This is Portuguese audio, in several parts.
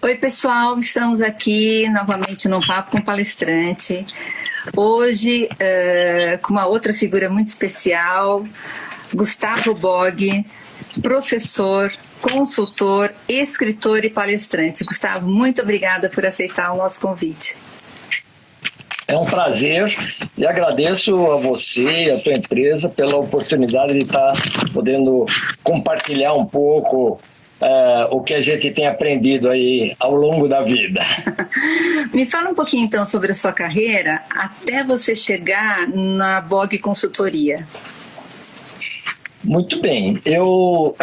Oi, pessoal, estamos aqui novamente no Papo com Palestrante. Hoje, com uma outra figura muito especial, Gustavo Bog, professor, consultor, escritor e palestrante. Gustavo, muito obrigada por aceitar o nosso convite. É um prazer e agradeço a você e a tua empresa pela oportunidade de estar podendo compartilhar um pouco o que a gente tem aprendido aí ao longo da vida. Me fala um pouquinho então sobre a sua carreira até você chegar na Bog Consultoria. Muito bem, eu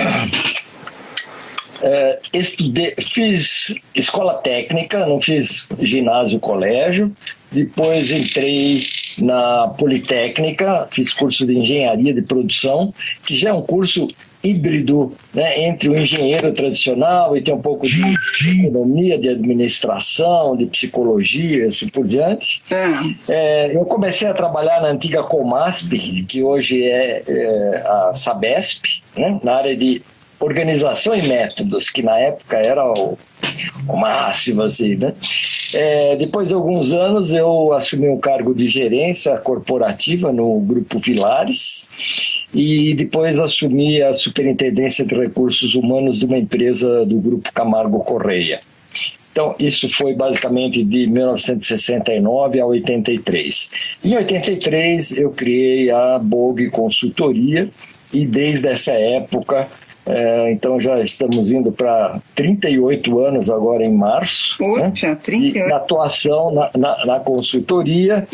fiz escola técnica, não fiz ginásio, colégio, depois entrei na Politécnica, fiz curso de engenharia de produção, que já é um curso híbrido, né, entre o engenheiro tradicional e tem um pouco de economia, de administração, de psicologia, assim por diante. Eu comecei a trabalhar na antiga Comasp, que hoje é a Sabesp, né, na área de organização e métodos, que na época era o máximo, assim, né? Depois de alguns anos eu assumi um cargo de gerência corporativa no Grupo Vilares e depois assumi a superintendência de recursos humanos de uma empresa do Grupo Camargo Correia. Então, isso foi basicamente de 1969 a 83. Em 83 eu criei a Bog Consultoria e desde essa época então já estamos indo para 38 anos agora em março. Puxa, né? 38. De atuação na consultoria.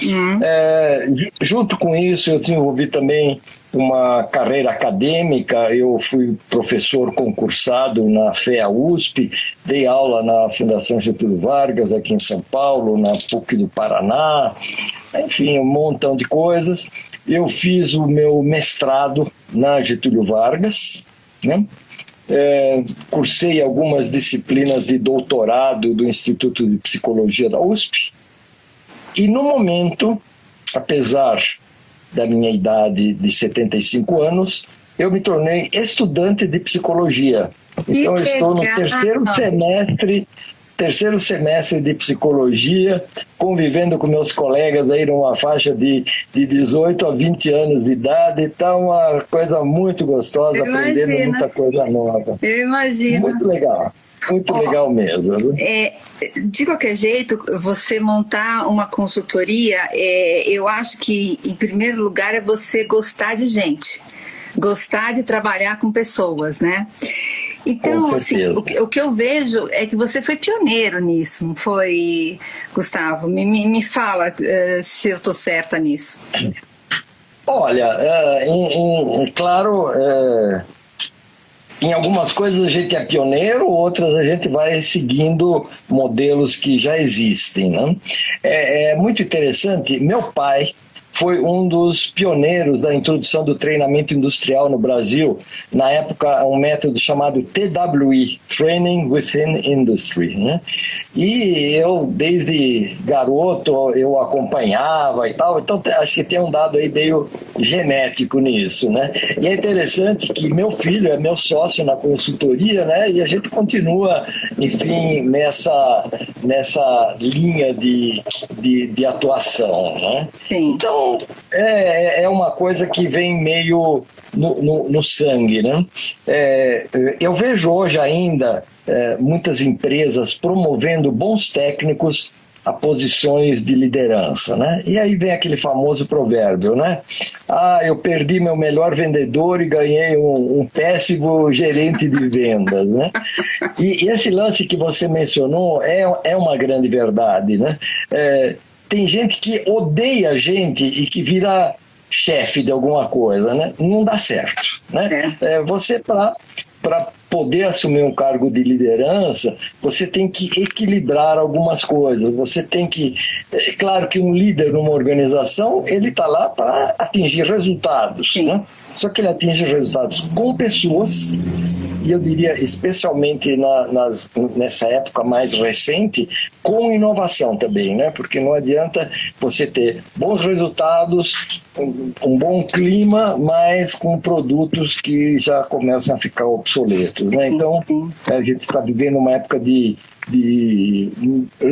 Junto com isso eu desenvolvi também uma carreira acadêmica. Eu fui professor concursado na FEA-USP, dei aula na Fundação Getúlio Vargas aqui em São Paulo, na PUC do Paraná, enfim, um montão de coisas. Eu fiz o meu mestrado na Getúlio Vargas, né? Cursei algumas disciplinas de doutorado do Instituto de Psicologia da USP e no momento, apesar da minha idade de 75 anos, eu me tornei estudante de psicologia. Então eu estou no terceiro semestre de psicologia, convivendo com meus colegas aí numa faixa de 18 a 20 anos de idade, então uma coisa muito gostosa, aprendendo muita coisa nova. Eu imagino. Muito legal. Muito legal mesmo. De qualquer jeito, você montar uma consultoria, eu acho que, em primeiro lugar, é você gostar de gente, gostar de trabalhar com pessoas, né? Então, assim, o que eu vejo é que você foi pioneiro nisso, não foi, Gustavo? Me fala se eu estou certa nisso. Olha, claro, em algumas coisas a gente é pioneiro, outras a gente vai seguindo modelos que já existem, né? É muito interessante, meu pai foi um dos pioneiros da introdução do treinamento industrial no Brasil, na época um método chamado TWI, Training Within Industry, né? E eu, desde garoto, eu acompanhava e tal, então acho que tem um dado aí meio genético nisso, né? E é interessante que meu filho é meu sócio na consultoria, né? E a gente continua, enfim, nessa linha de atuação, né? Sim. Então, é uma coisa que vem meio no sangue, né? Eu vejo hoje ainda muitas empresas promovendo bons técnicos a posições de liderança, né? E aí vem aquele famoso provérbio, né? Eu perdi meu melhor vendedor e ganhei um péssimo gerente de vendas, né? E esse lance que você mencionou é uma grande verdade, né? Tem gente que odeia a gente e que vira chefe de alguma coisa, né? Não dá certo, né? Você, para poder assumir um cargo de liderança, você tem que equilibrar algumas coisas. Você tem que... claro que um líder numa organização, ele está lá para atingir resultados, né? Só que ele atinge resultados com pessoas, e eu diria especialmente nessa época mais recente, com inovação também, né? Porque não adianta você ter bons resultados, um bom clima, mas com produtos que já começam a ficar obsoletos, né? Então, a gente está vivendo uma época de de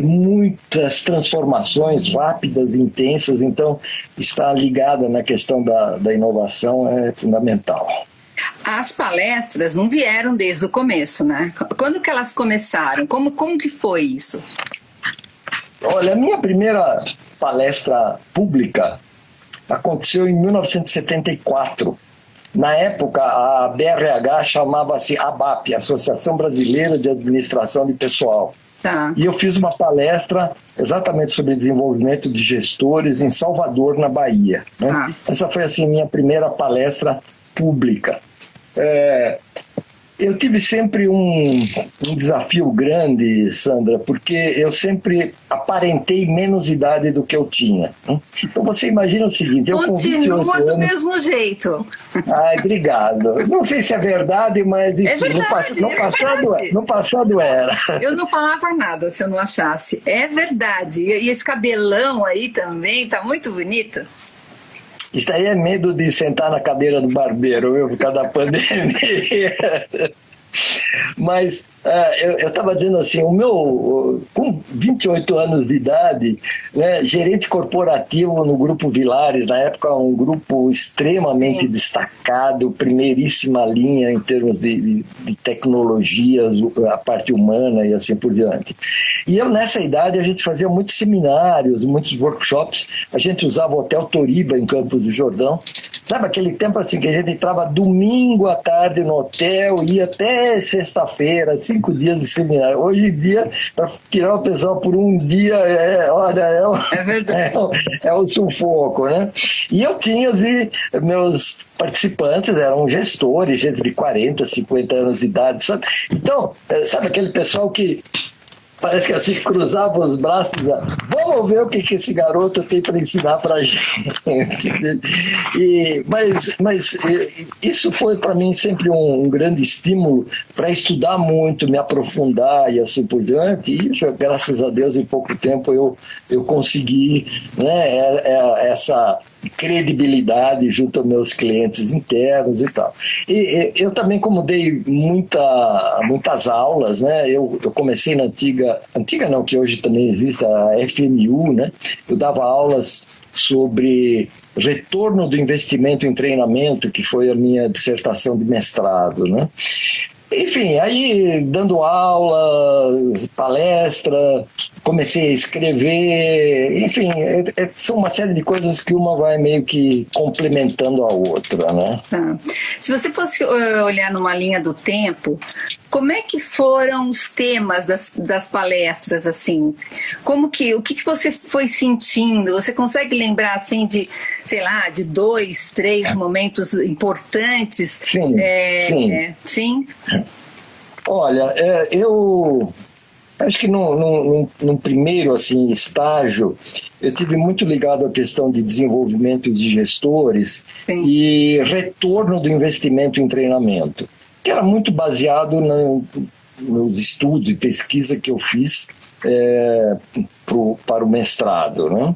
muitas transformações rápidas e intensas, então estar ligada na questão da inovação é fundamental. As palestras não vieram desde o começo, né? Quando que elas começaram? Como que foi isso? Olha, a minha primeira palestra pública aconteceu em 1974. Na época, a BRH chamava-se ABAP, Associação Brasileira de Administração de Pessoal. Tá. E eu fiz uma palestra exatamente sobre desenvolvimento de gestores em Salvador, na Bahia, né? Ah. Essa foi assim, minha primeira palestra pública. Eu tive sempre um desafio grande, Sandra, porque eu sempre aparentei menos idade do que eu tinha. Então você imagina o seguinte, eu com 28 Continua do anos... mesmo jeito. Ai, obrigado. Não sei se é verdade, mas enfim, verdade, no passado era. Eu não falava nada se eu não achasse. É verdade. E esse cabelão aí também tá muito bonito. Isso aí é medo de sentar na cadeira do barbeiro, viu, por causa da pandemia. Mas eu estava dizendo assim, com 28 anos de idade, né, gerente corporativo no Grupo Vilares, na época um grupo extremamente destacado, primeiríssima linha em termos de tecnologias, a parte humana e assim por diante. E eu, nessa idade, a gente fazia muitos seminários, muitos workshops, a gente usava o Hotel Toriba em Campos do Jordão. Sabe aquele tempo assim que a gente entrava domingo à tarde no hotel, ia até sexta-feira, 5 dias de seminário. Hoje em dia, para tirar o pessoal por um dia, é um sufoco, né? E eu tinha, assim, meus participantes eram gestores, gente de 40, 50 anos de idade, sabe? Então, sabe aquele pessoal que parece que assim cruzava os braços e dizia, vamos ver o que esse garoto tem para ensinar para a gente. Mas isso foi para mim sempre um grande estímulo para estudar muito, me aprofundar e assim por diante. E graças a Deus, em pouco tempo eu consegui, né, essa credibilidade junto aos meus clientes internos e tal. E eu também, como dei muitas aulas, né, eu comecei na antiga não, que hoje também existe, a FMU, né, eu dava aulas sobre retorno do investimento em treinamento, que foi a minha dissertação de mestrado, né. Enfim, aí dando aula, palestra, comecei a escrever, enfim, são uma série de coisas que uma vai meio que complementando a outra, né? Tá. Se você fosse olhar numa linha do tempo, como é que foram os temas das palestras, assim? O que você foi sentindo? Você consegue lembrar, assim, de, sei lá, de 2, 3 momentos importantes? Sim. Olha, eu acho que num primeiro assim, estágio, eu tive muito ligado à questão de desenvolvimento de gestores e retorno do investimento em treinamento, que era muito baseado nos estudos e pesquisa que eu fiz para o mestrado, né?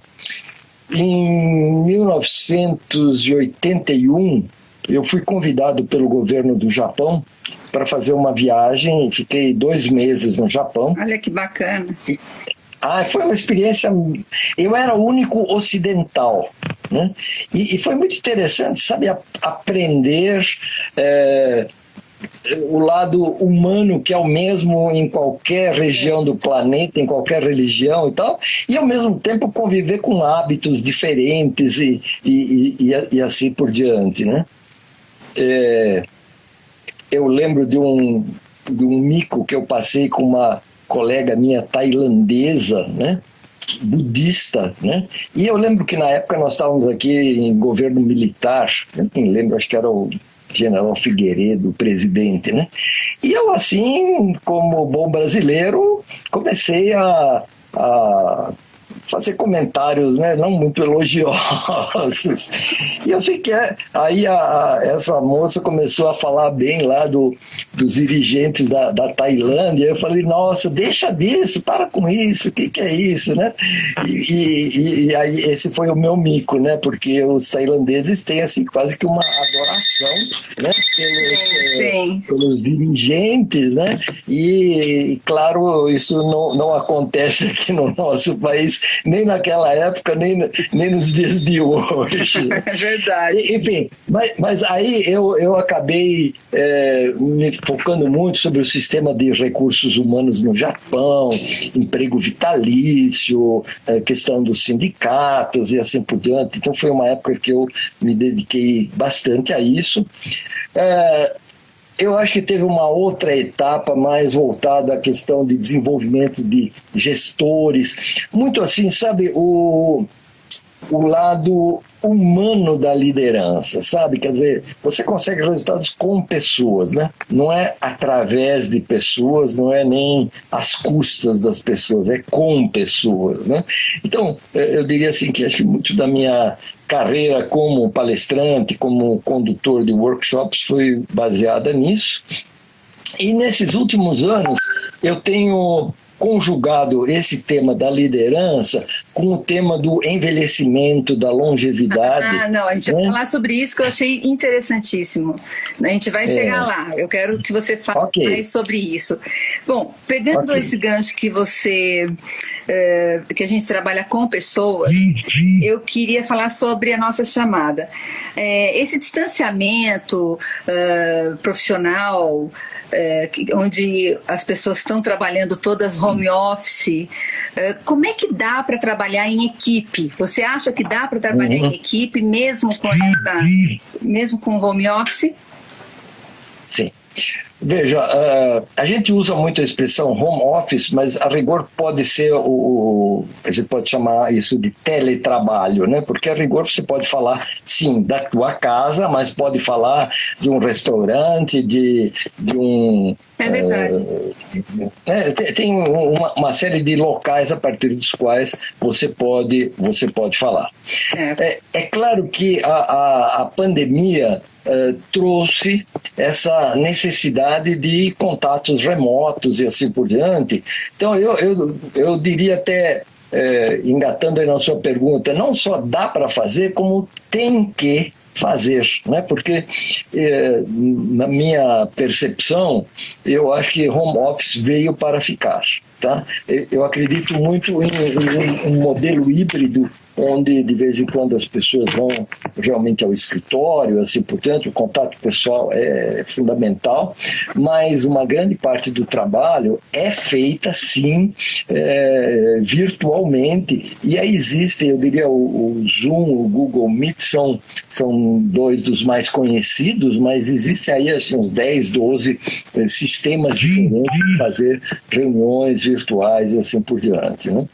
Em 1981, eu fui convidado pelo governo do Japão para fazer uma viagem e fiquei 2 meses no Japão. Olha que bacana. Foi uma experiência... Eu era o único ocidental, né? E foi muito interessante, sabe, aprender o lado humano, que é o mesmo em qualquer região do planeta, em qualquer religião e tal, e ao mesmo tempo conviver com hábitos diferentes e assim por diante, né? Eu lembro de um mico que eu passei com uma colega minha tailandesa, né, budista, né, e eu lembro que na época nós estávamos aqui em governo militar, eu nem lembro, acho que era o general Figueiredo, o presidente, né, e eu assim, como bom brasileiro, comecei a fazer comentários, né, não muito elogiosos. E eu fiquei, aí essa moça começou a falar bem lá dos dirigentes da Tailândia. Eu falei, nossa, deixa disso, para com isso, o que é isso, né? E aí esse foi o meu mico, né? Porque os tailandeses têm assim quase que uma adoração, né? Pelos dirigentes, né? E claro, isso não acontece aqui no nosso país, nem naquela época, nem nos dias de hoje. É verdade. Enfim, mas aí eu acabei me focando muito sobre o sistema de recursos humanos no Japão, emprego vitalício, questão dos sindicatos e assim por diante. Então foi uma época que eu me dediquei bastante a isso. Eu acho que teve uma outra etapa mais voltada à questão de desenvolvimento de gestores, muito assim, sabe, o lado humano da liderança, sabe? Quer dizer, você consegue resultados com pessoas, né? Não é através de pessoas, não é nem às custas das pessoas, é com pessoas, né? Então, eu diria assim que acho que muito da minha carreira como palestrante, como condutor de workshops foi baseada nisso. E nesses últimos anos eu tenho conjugado esse tema da liderança com o tema do envelhecimento, da longevidade. Não, a gente vai falar sobre isso, que eu achei interessantíssimo. A gente vai chegar lá. Eu quero que você fale mais sobre isso. Bom, pegando esse gancho que que a gente trabalha com pessoas, eu queria falar sobre a nossa chamada. Esse distanciamento profissional, onde as pessoas estão trabalhando todas home office, como é que dá para trabalhar em equipe? Você acha que dá para trabalhar em equipe mesmo com home office? Sim. Veja, a gente usa muito a expressão home office, mas a rigor pode ser a gente pode chamar isso de teletrabalho, né? Porque a rigor você pode falar, sim, da tua casa, mas pode falar de um restaurante, de um... É verdade. Tem uma série de locais a partir dos quais você pode falar. É claro que a pandemia trouxe essa necessidade de contatos remotos e assim por diante. Então, eu diria até, engatando aí na sua pergunta, não só dá para fazer, como tem que fazer, né? Porque na minha percepção, eu acho que home office veio para ficar, tá? Eu acredito muito em um modelo híbrido, onde de vez em quando as pessoas vão realmente ao escritório, assim, portanto, o contato pessoal é fundamental, mas uma grande parte do trabalho é feita, sim, virtualmente, e aí existem, eu diria, o Zoom, o Google Meet são dois dos mais conhecidos, mas existem aí assim, uns 10, 12 sistemas diferentes de fazer reuniões virtuais e assim por diante, né?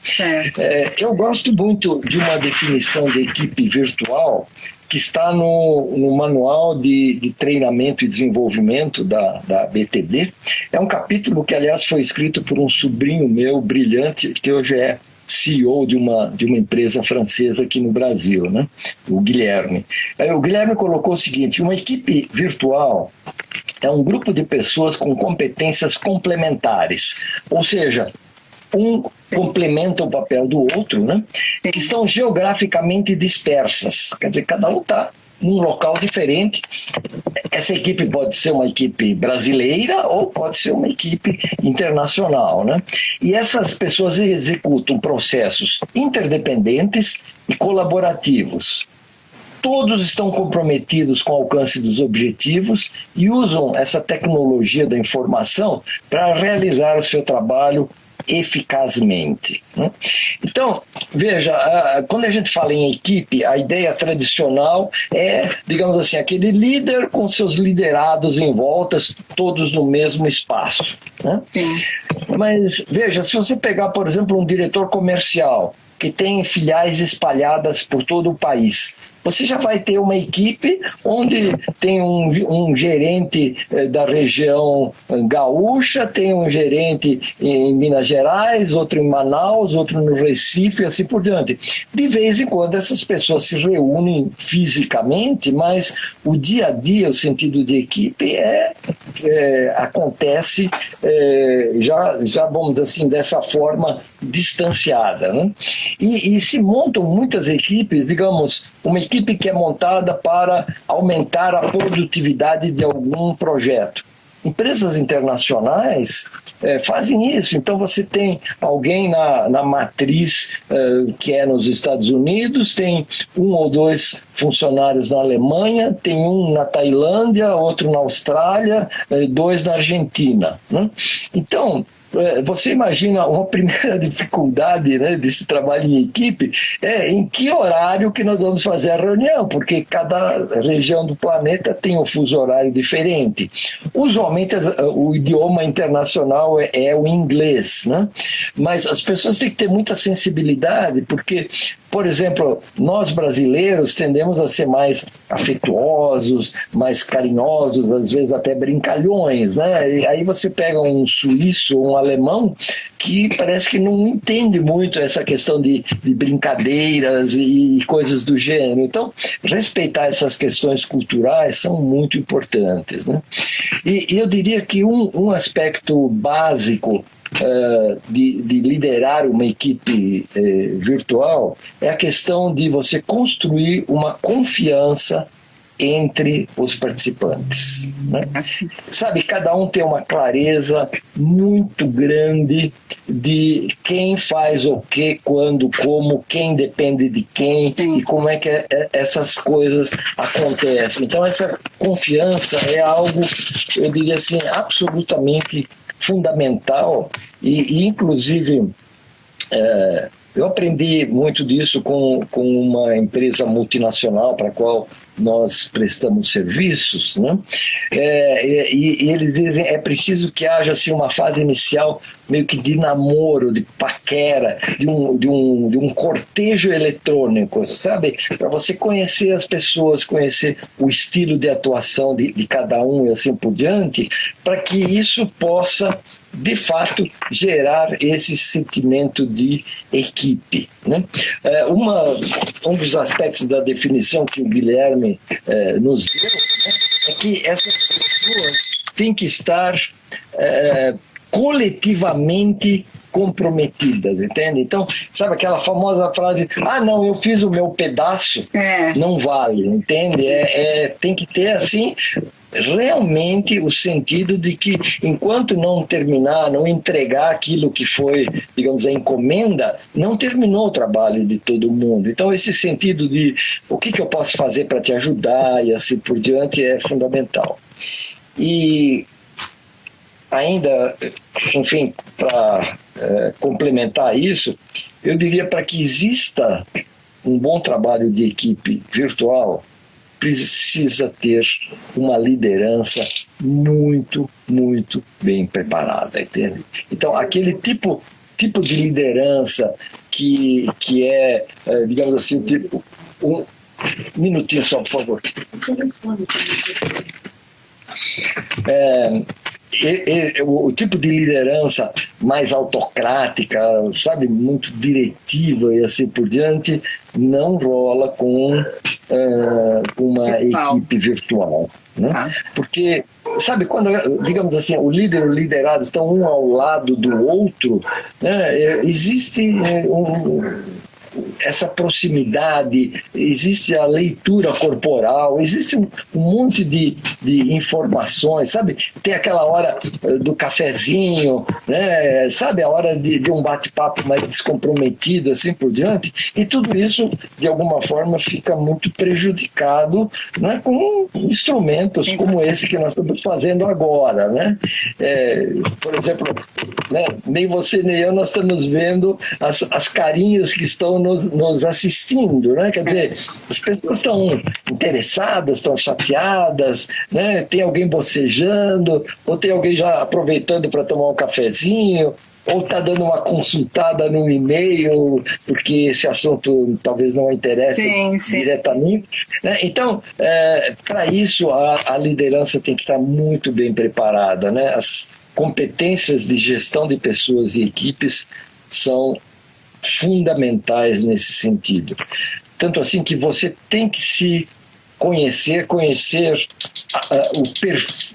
Eu gosto muito de uma definição de equipe virtual que está no manual de treinamento e desenvolvimento da BTD. É um capítulo que, aliás, foi escrito por um sobrinho meu brilhante, que hoje é CEO de uma empresa francesa aqui no Brasil, né? O Guilherme. O Guilherme colocou o seguinte: uma equipe virtual é um grupo de pessoas com competências complementares, ou seja, um complementa o papel do outro, né? Que estão geograficamente dispersas, quer dizer, cada um está num local diferente. Essa equipe pode ser uma equipe brasileira ou pode ser uma equipe internacional, né? E essas pessoas executam processos interdependentes e colaborativos. Todos estão comprometidos com o alcance dos objetivos e usam essa tecnologia da informação para realizar o seu trabalho eficazmente, né? Então, veja, quando a gente fala em equipe, a ideia tradicional é, digamos assim, aquele líder com seus liderados em volta, todos no mesmo espaço, né? Mas, veja, se você pegar, por exemplo, um diretor comercial que tem filiais espalhadas por todo o país, você já vai ter uma equipe onde tem um gerente da região gaúcha, tem um gerente em Minas Gerais, outro em Manaus, outro no Recife, e assim por diante. De vez em quando essas pessoas se reúnem fisicamente, mas o dia a dia, o sentido de equipe acontece já, vamos dizer assim, dessa forma distanciada, né? E se montam muitas equipes, digamos, uma equipe que é montada para aumentar a produtividade de algum projeto. Empresas internacionais fazem isso. Então você tem alguém na matriz que é nos Estados Unidos, tem 1 ou 2 funcionários na Alemanha, tem um na Tailândia, outro na Austrália, 2 na Argentina, né? Então, você imagina uma primeira dificuldade, né, desse trabalho em equipe, em que horário que nós vamos fazer a reunião, porque cada região do planeta tem um fuso horário diferente. Usualmente o idioma internacional é o inglês, né? Mas as pessoas têm que ter muita sensibilidade, porque, por exemplo, nós brasileiros tendemos a ser mais afetuosos, mais carinhosos, às vezes até brincalhões, né? E aí você pega um suíço ou um alemão que parece que não entende muito essa questão de brincadeiras e coisas do gênero. Então, respeitar essas questões culturais são muito importantes, né? E eu diria que um aspecto básico de liderar uma equipe virtual é a questão de você construir uma confiança entre os participantes, né? Sabe, cada um tem uma clareza muito grande de quem faz o que, quando, como, quem depende de quem e como é que essas coisas acontecem. Então essa confiança é algo, eu diria assim, absolutamente fundamental e inclusive eu aprendi muito disso com uma empresa multinacional para a qual nós prestamos serviços, né? E eles dizem é preciso que haja assim, uma fase inicial meio que de namoro, de paquera, de um cortejo eletrônico, sabe? Para você conhecer as pessoas, conhecer o estilo de atuação de cada um e assim por diante, para que isso possa de fato gerar esse sentimento de equipe, né? Um dos aspectos da definição que o Guilherme nos deu, né, é que essas pessoas têm que estar coletivamente comprometidas, entende? Então, sabe aquela famosa frase, não, eu fiz o meu pedaço, não vale, entende? Tem que ter assim realmente o sentido de que enquanto não terminar, não entregar aquilo que foi, digamos, a encomenda, não terminou o trabalho de todo mundo. Então esse sentido de o que eu posso fazer para te ajudar e assim por diante é fundamental. E ainda, enfim, para complementar isso, eu diria para que exista um bom trabalho de equipe virtual, precisa ter uma liderança muito, muito bem preparada, entende? Então, aquele tipo de liderança que é, digamos assim, tipo... Um minutinho só, por favor. O tipo de liderança mais autocrática, sabe, muito diretiva e assim por diante, não rola com uma equipe virtual, né? Porque, sabe, quando, digamos assim, o líder e o liderado estão um ao lado do outro, né, existe essa proximidade, existe a leitura corporal, existe um monte de informações, sabe? Tem aquela hora do cafezinho, né? Sabe? A hora de um bate-papo mais descomprometido, assim por diante, e tudo isso, de alguma forma, fica muito prejudicado, né? Com instrumentos como esse que nós estamos fazendo agora, né? Por exemplo, né? Nem você nem eu, nós estamos vendo as carinhas que estão nos assistindo, né? Quer dizer, as pessoas estão interessadas, estão chateadas, né? Tem alguém bocejando, ou tem alguém já aproveitando para tomar um cafezinho, ou está dando uma consultada no e-mail, porque esse assunto talvez não interesse diretamente. Né? Então, para isso, a liderança tem que estar muito bem preparada. Né? As competências de gestão de pessoas e equipes são fundamentais nesse sentido. Tanto assim que você tem que se conhecer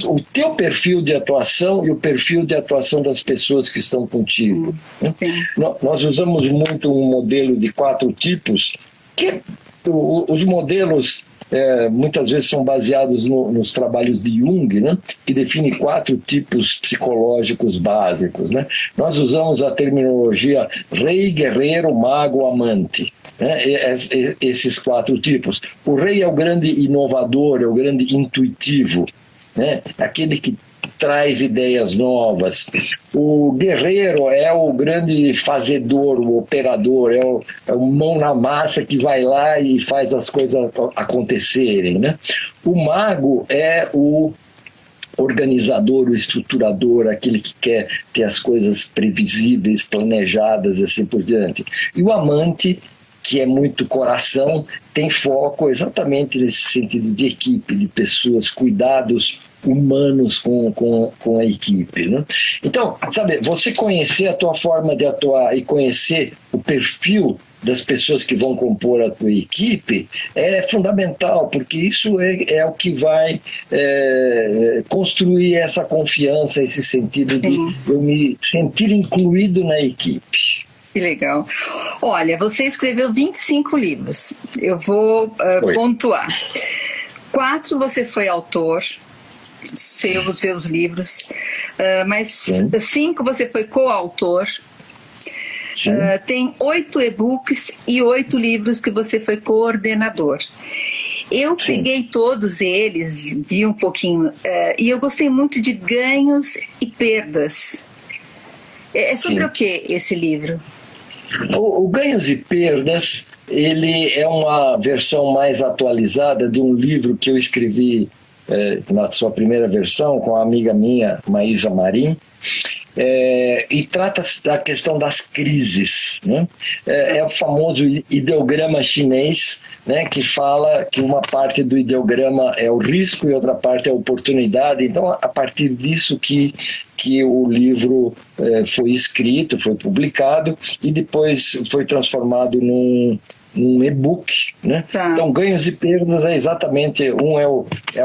o teu perfil de atuação e o perfil de atuação das pessoas que estão contigo. Nós usamos muito um modelo de 4 tipos, que os modelos muitas vezes são baseados nos trabalhos de Jung, né, que define 4 tipos psicológicos básicos. Né? Nós usamos a terminologia rei, guerreiro, mago, amante. Né? Esses 4 tipos. O rei é o grande inovador, é o grande intuitivo, né? Aquele que traz ideias novas. O guerreiro é o grande fazedor, o operador, é o mão na massa que vai lá e faz as coisas acontecerem. Né? O mago é o organizador, o estruturador, aquele que quer ter as coisas previsíveis, planejadas e assim por diante. E o amante, que é muito coração, tem foco exatamente nesse sentido de equipe, de pessoas, cuidados humanos com a equipe. Né? Então, sabe, você conhecer a tua forma de atuar e conhecer o perfil das pessoas que vão compor a tua equipe é fundamental, porque isso é o que vai construir essa confiança, esse sentido de eu me sentir incluído na equipe. Que legal. Olha, você escreveu 25 livros. Eu vou pontuar. 4 você foi autor, seus livros, mas 5 você foi coautor. Tem 8 e-books e 8 livros que você foi coordenador. Eu peguei todos eles, vi um pouquinho, e eu gostei muito de ganhos e perdas. É sobre o que esse livro? O Ganhos e Perdas, ele é uma versão mais atualizada de um livro que eu escrevi na sua primeira versão com a amiga minha, Maísa Marim, e trata da questão das crises. Né? É o famoso ideograma chinês, né, que fala que uma parte do ideograma é o risco e outra parte é a oportunidade. Então, a partir disso que o livro foi escrito, foi publicado e depois foi transformado num e-book, né? Então, Ganhos e Perdas é exatamente, um é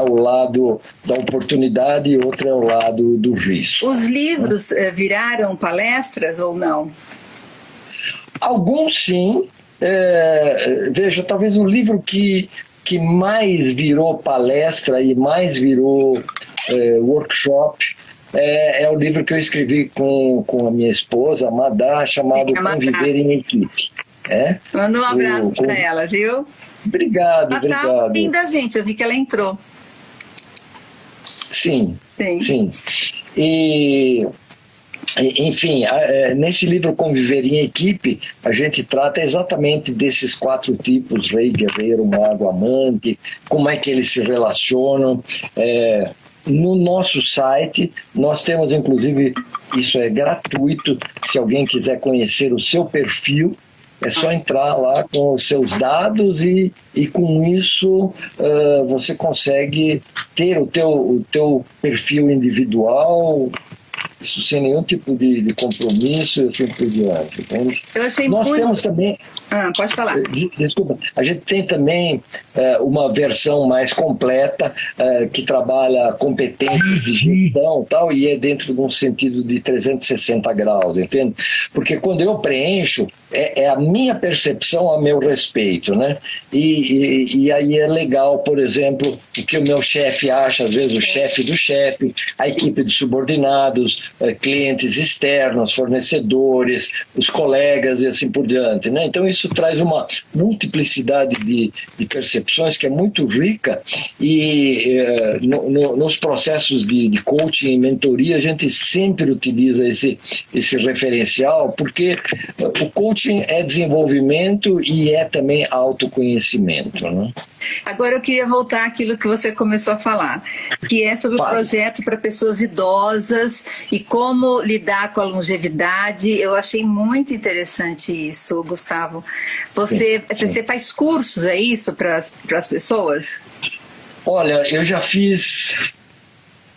o lado da oportunidade e outro é o lado do risco. Os livros viraram palestras ou não? Alguns sim. Veja, talvez o livro que mais virou palestra e mais virou workshop é o livro que eu escrevi com a minha esposa, a Madá, chamado Conviver em Equipe. Manda um abraço para ela, viu? Obrigado, ela obrigado. Ela tá ouvindo a gente, eu vi que ela entrou. Sim. E, enfim, nesse livro Conviver em Equipe, a gente trata exatamente desses 4 tipos, rei, guerreiro, mago, amante, como é que eles se relacionam. No nosso site, nós temos, inclusive, isso é gratuito, se alguém quiser conhecer o seu perfil, é só entrar lá com os seus dados e com isso você consegue ter o teu perfil individual, isso sem nenhum tipo de compromisso e assim por diante. Entende? Eu achei Nós temos também... pode falar. Desculpa. A gente tem também uma versão mais completa que trabalha competências de gestão e tal, e é dentro de um sentido de 360 graus, entende? Porque quando eu preencho, é a minha percepção a meu respeito, né? E aí é legal, por exemplo, o que o meu chefe acha, às vezes o chefe do chefe, a equipe de subordinados, clientes externos, fornecedores, os colegas e assim por diante, né? Então isso traz uma multiplicidade de percepções que é muito rica e nos processos de coaching e mentoria a gente sempre utiliza esse referencial, porque o coaching é desenvolvimento e é também autoconhecimento, né? Agora eu queria voltar àquilo que você começou a falar, que é sobre o projeto para pessoas idosas e como lidar com a longevidade. Eu achei muito interessante isso, Gustavo. Você faz cursos, é isso, para as pessoas? Olha, eu já fiz,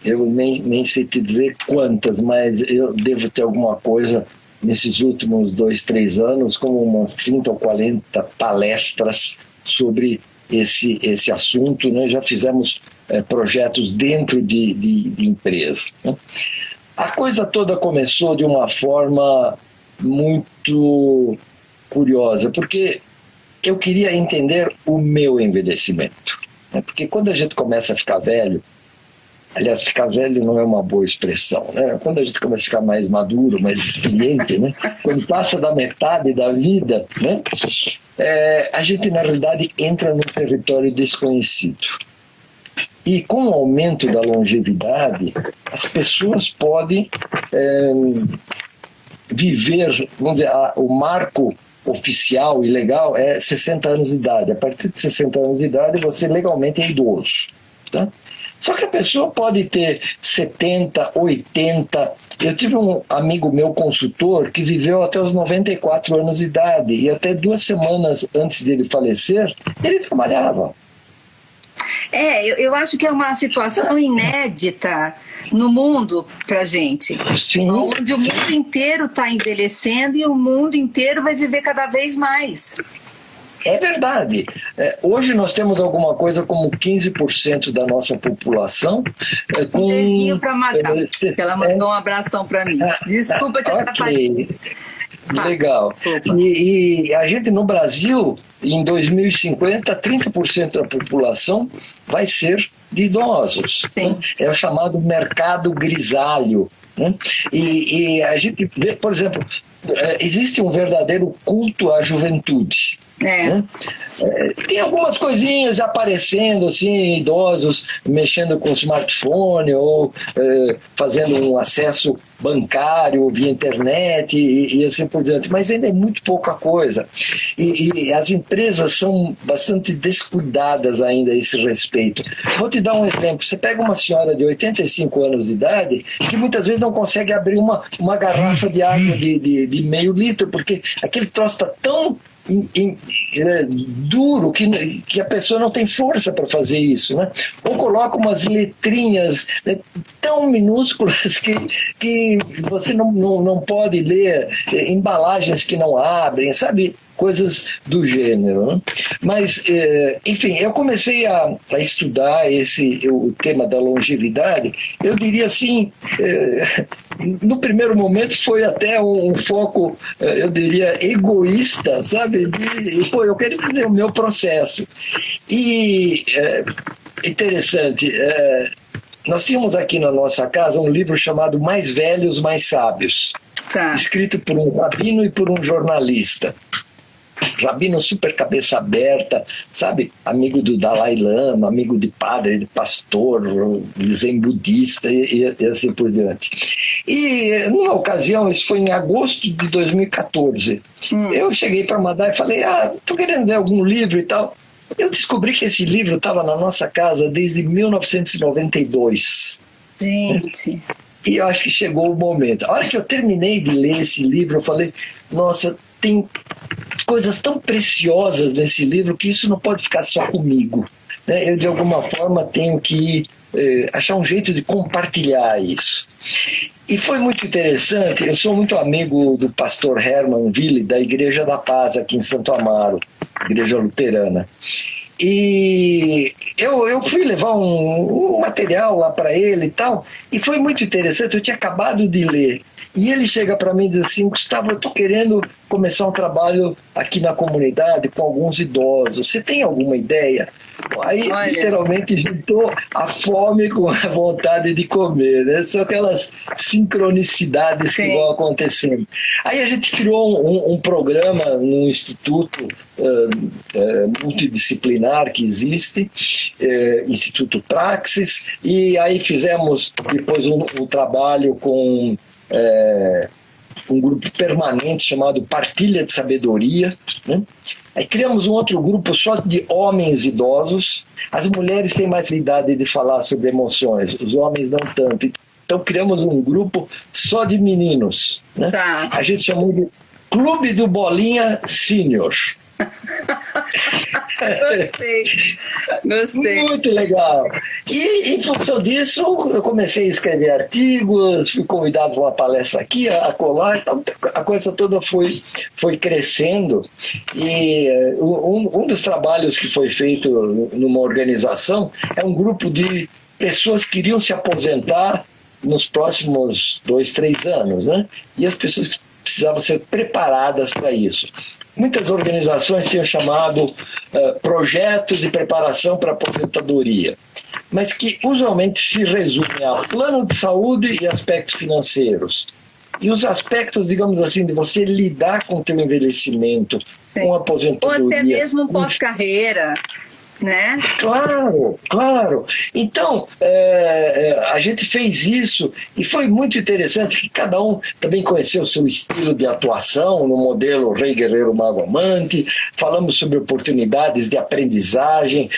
eu nem sei te dizer quantas, mas eu devo ter alguma coisa nesses últimos 2, 3 anos, como umas 30 ou 40 palestras sobre esse assunto, né? Já fizemos projetos dentro de empresa, né? A coisa toda começou de uma forma muito curiosa, porque eu queria entender o meu envelhecimento, né? Porque quando a gente começa a ficar velho, aliás, ficar velho não é uma boa expressão, né? Quando a gente começa a ficar mais maduro, mais experiente, né? Quando passa da metade da vida, né? A gente, na realidade, entra num território desconhecido. E com o aumento da longevidade, as pessoas podem viver, vamos dizer, o marco oficial e legal é 60 anos de idade. A partir de 60 anos de idade, você legalmente é idoso, tá? Só que a pessoa pode ter 70, 80. Eu tive um amigo meu, consultor, que viveu até os 94 anos de idade e até 2 semanas antes dele falecer, ele trabalhava. Eu acho que é uma situação inédita no mundo para a gente. Sim, onde o mundo inteiro está envelhecendo e o mundo inteiro vai viver cada vez mais. É verdade. Hoje nós temos alguma coisa como 15% da nossa população com... Um beijinho para a Madame, que ela mandou um abração para mim. Desculpa te atrapalhar. Legal. E a gente no Brasil, em 2050, 30% da população vai ser de idosos. Né? É o chamado mercado grisalho. Né? E a gente vê, por exemplo, existe um verdadeiro culto à juventude. Né? Tem algumas coisinhas aparecendo, assim, idosos mexendo com smartphone ou fazendo um acesso bancário via internet e assim por diante, mas ainda é muito pouca coisa. E as empresas são bastante descuidadas ainda a esse respeito. Vou te dar um exemplo. Você pega uma senhora de 85 anos de idade que muitas vezes não consegue abrir uma garrafa de água de meio litro, porque aquele troço está tão duro que a pessoa não tem força para fazer isso, né? Ou coloca umas letrinhas, né, tão minúsculas que você não pode ler, embalagens que não abrem, sabe? Coisas do gênero, né? Mas, enfim, eu comecei a estudar o tema da longevidade. Eu diria assim, no primeiro momento foi até um foco, eu diria, egoísta, sabe? Eu quero entender o meu processo. E, interessante, nós tínhamos aqui na nossa casa um livro chamado Mais Velhos, Mais Sábios, escrito por um rabino e por um jornalista. Rabino super cabeça aberta, sabe? Amigo do Dalai Lama, amigo de padre, de pastor, de zen budista e assim por diante. E numa ocasião, isso foi em agosto de 2014, eu cheguei para Madá e falei, tô querendo ler algum livro e tal. Eu descobri que esse livro estava na nossa casa desde 1992. Gente... E eu acho que chegou o momento. A hora que eu terminei de ler esse livro, eu falei, nossa, tem coisas tão preciosas nesse livro que isso não pode ficar só comigo, né? Eu, de alguma forma, tenho que achar um jeito de compartilhar isso. E foi muito interessante, eu sou muito amigo do pastor Herman Ville, da Igreja da Paz, aqui em Santo Amaro, igreja luterana. E eu fui levar um material lá para ele e tal, e foi muito interessante, eu tinha acabado de ler. E ele chega para mim e diz assim, Gustavo, eu estou querendo começar um trabalho aqui na comunidade com alguns idosos. Você tem alguma ideia? Aí, literalmente, juntou a fome com a vontade de comer, né? São aquelas sincronicidades que vão acontecendo. Aí a gente criou um programa no Instituto multidisciplinar que existe, Instituto Praxis, e aí fizemos depois um trabalho com um grupo permanente chamado Partilha de Sabedoria, né? Aí criamos um outro grupo só de homens idosos. As mulheres têm mais idade de falar sobre emoções, os homens não tanto. Então criamos um grupo só de meninos, né? Tá. A gente chamou de Clube do Bolinha Senior. Gostei. Muito legal. E em função disso, eu comecei a escrever artigos, fui convidado para uma palestra aqui, a colar, então a coisa toda foi crescendo. E um dos trabalhos que foi feito numa organização é um grupo de pessoas que queriam se aposentar nos próximos 2, 3 anos, né? E as pessoas precisavam ser preparadas para isso. Muitas organizações tinham chamado projeto de preparação para a aposentadoria, mas que usualmente se resume a plano de saúde e aspectos financeiros. E os aspectos, digamos assim, de você lidar com o teu envelhecimento, Sim. com a aposentadoria. Ou até mesmo pós-carreira, né? Claro. Então, a gente fez isso e foi muito interessante que cada um também conheceu o seu estilo de atuação no modelo Rei Guerreiro Mago Amante. Falamos sobre oportunidades de aprendizagem,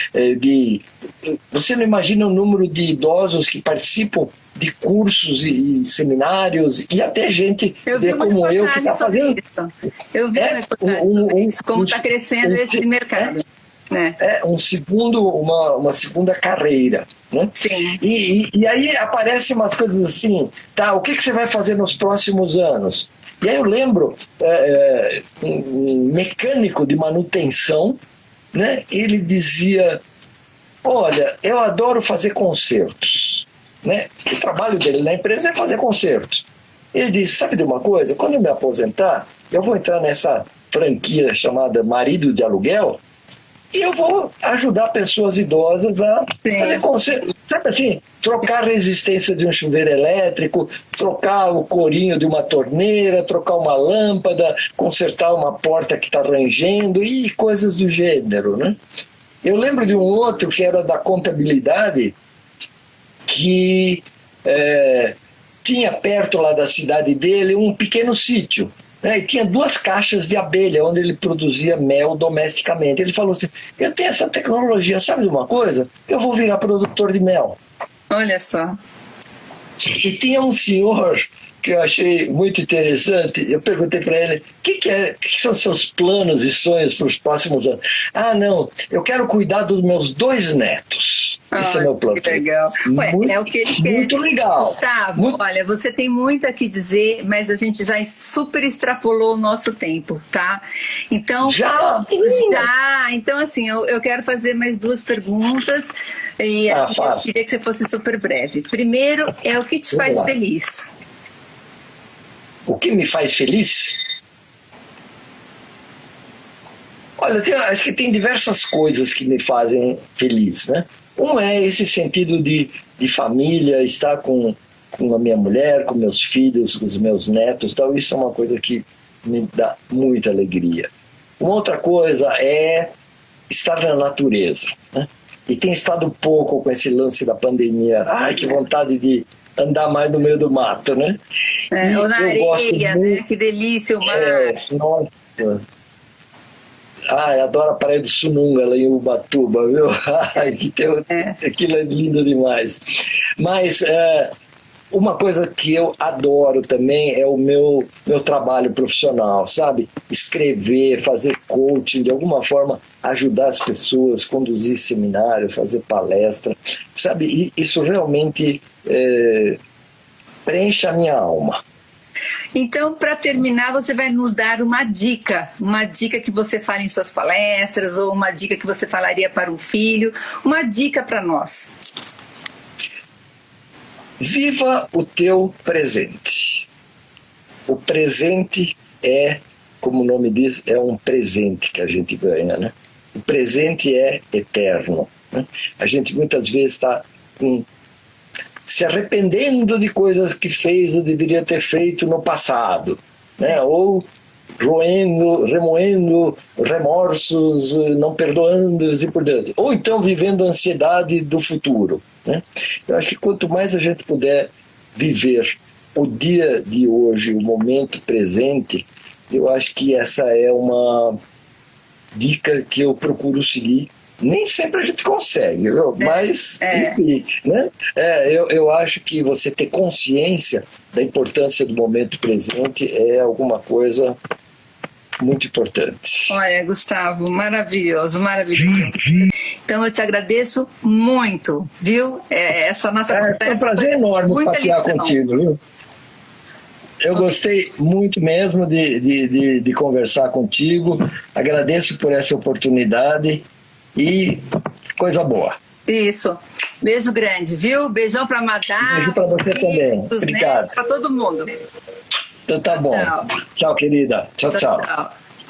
você não imagina o número de idosos que participam de cursos e seminários e até gente como eu que está fazendo. Eu vi uma reportagem sobre isso, como está crescendo esse mercado. Uma segunda carreira, né? Sim. E aí aparecem umas coisas assim, tá? O que você vai fazer nos próximos anos? E aí eu lembro um mecânico de manutenção, né? Ele dizia: olha, eu adoro fazer concertos, né? O trabalho dele na empresa é fazer concertos. Ele disse: sabe de uma coisa? Quando eu me aposentar, eu vou entrar nessa franquia chamada Marido de Aluguel. E eu vou ajudar pessoas idosas a fazer conserto. Sabe assim, trocar a resistência de um chuveiro elétrico, trocar o corinho de uma torneira, trocar uma lâmpada, consertar uma porta que está rangendo e coisas do gênero, né? Eu lembro de um outro que era da contabilidade, que tinha perto lá da cidade dele um pequeno sítio. E tinha 2 caixas de abelha onde ele produzia mel domesticamente. Ele falou assim: eu tenho essa tecnologia, sabe de uma coisa? Eu vou virar produtor de mel. Olha só. E tinha um senhor que eu achei muito interessante. Eu perguntei para ele: o que são seus planos e sonhos para os próximos anos? Ah, não, eu quero cuidar dos meus 2 netos. Esse é meu plano. Que legal. É o que ele quer. Muito legal. Gustavo, olha, você tem muito a que dizer, mas a gente já super extrapolou o nosso tempo, tá? Então, já. Então, assim, eu quero fazer mais 2 perguntas e eu queria que você fosse super breve. Primeiro, o que te faz feliz? O que me faz feliz? Olha, acho que tem diversas coisas que me fazem feliz, né? Um é esse sentido de família, estar com a minha mulher, com meus filhos, com os meus netos, tal. Isso é uma coisa que me dá muita alegria. Uma outra coisa é estar na natureza, né? E tem estado pouco com esse lance da pandemia. Ai, que vontade de andar mais no meio do mato, né? Ou na areia, né? Que delícia o mar. Nossa. Adoro a praia de Sununga, lá em Ubatuba, viu? Aquilo é lindo demais. Mas uma coisa que eu adoro também é o meu trabalho profissional, sabe? Escrever, fazer coaching, de alguma forma ajudar as pessoas, conduzir seminário, fazer palestra, sabe? E isso realmente preenche a minha alma. Então, para terminar, você vai nos dar uma dica que você fala em suas palestras, ou uma dica que você falaria para um filho, uma dica para nós. Viva o teu presente. O presente como o nome diz, é um presente que a gente ganha, né? O presente é eterno, né? A gente muitas vezes está se arrependendo de coisas que fez ou deveria ter feito no passado, né? Ou remoendo remorsos, não perdoando e por diante. Ou então vivendo a ansiedade do futuro, né? Eu acho que quanto mais a gente puder viver o dia de hoje, o momento presente, eu acho que essa é uma dica que eu procuro seguir. Nem sempre a gente consegue, mas enfim, né? Eu acho que você ter consciência da importância do momento presente é alguma coisa muito importante. Olha, Gustavo, maravilhoso, maravilhoso. Então eu te agradeço muito, viu? Essa nossa conversa foi um prazer enorme passear lição contigo, viu? Eu gostei muito mesmo de conversar contigo. Agradeço por essa oportunidade e coisa boa. Isso. Beijo grande, viu? Beijão para Madá. Beijo para você também. Obrigado. Para todo mundo. Então tá bom. Tchau, querida. Tchau, tchau.